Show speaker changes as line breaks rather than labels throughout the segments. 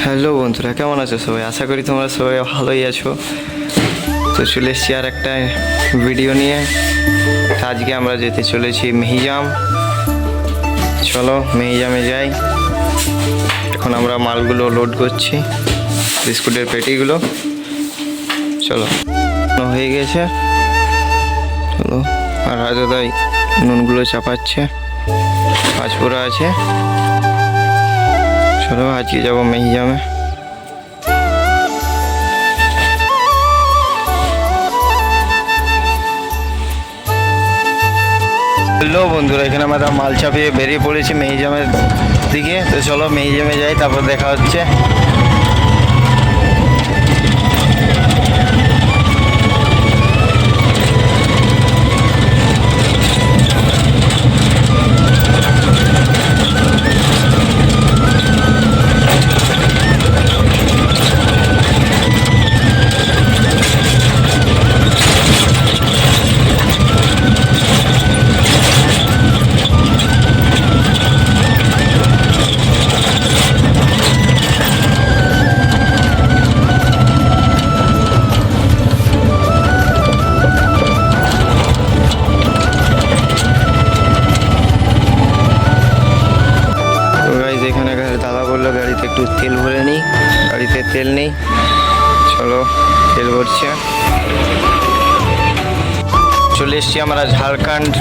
Hello বন্ধুরা, কেমন আছো সবাই? আশা করি তোমরা সবাই ভালোই আছো। তো চলে এসছি আর একটা ভিডিও নিয়ে। আজকে আমরা যেতে চলেছি মেহিজাম। চলো মেহিজামে যাই। এখন আমরা মালগুলো লোড করছি, বিস্কুটের পেটিগুলো। চলো হয়ে গেছে, চলো। আর হয়তো তাই নুনগুলো চাপাচ্ছে, পাঁচফোড়া আছে। চলো আজকে যাবো মেহিজামে। হ্যালো বন্ধুরা, এখানে আমরা মাল চাপিয়ে বেরিয়ে পড়েছি মেহিজামের দিকে। তো চলো মেহিজামে যাই, তারপর দেখা হচ্ছে। এখানে দাদা বললো গাড়িতে একটু তেল ভরে নিই, গাড়িতে তেল নেই। চলো তেল ভরছে। চলে এসছি আমরা ঝাড়খণ্ড।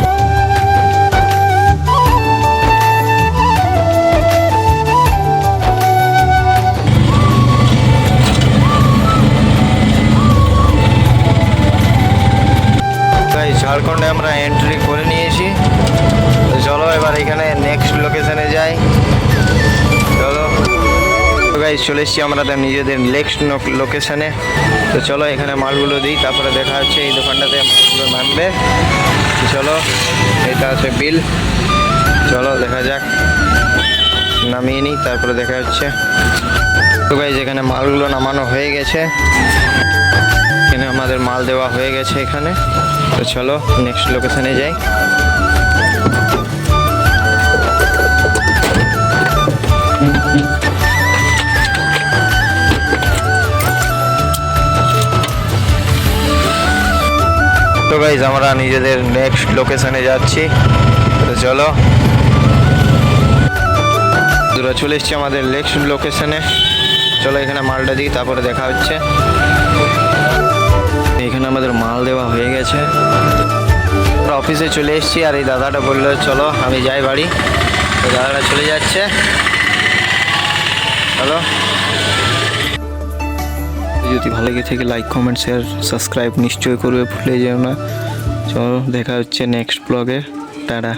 তাই ঝাড়খণ্ডে আমরা এন্ট্রি করে নিয়েছি। তো চলো এবার এখানে নেক্সট লোকেশনে যাই। চলো গাইস, চলে এসছি আমরা নিজেদের নেক্সট লোকেশনে। তো চলো এখানে মালগুলো দিই, তারপরে দেখা হচ্ছে। এই দোকানটাতে মালগুলো নামবে। চলো, এটা আছে বিল। চলো দেখা যাক, নামিয়ে নিই, তারপরে দেখা হচ্ছে। তো গাইস, এখানে মালগুলো নামানো হয়ে গেছে। এখানে আমাদের মাল দেওয়া হয়ে গেছে এখানে। তো চলো নেক্সট লোকেশনে যাই। তো গাইজ, আমরা নিজেদের নেক্সট লোকেশনে যাচ্ছি। তো চলো দূরে চলে এসছি আমাদের নেক্সট লোকেশনে। চলো এখানে মালটা দিই, তারপরে দেখা হচ্ছে। এখানে আমাদের মাল দেওয়া হয়ে গেছে। আমরা অফিসে চলে এসেছি, আর এই দাদাটা বললো চলো আমি যাই বাড়ি। তো দাদাটা চলে যাচ্ছে। চলো, যদি ভালো লেগে থাকে লাইক, কমেন্ট, শেয়ার, সাবস্ক্রাইব নিশ্চয়ই করবে, ভুলে যেও না। চলো দেখা হচ্ছে নেক্সট ব্লগে। টাটা।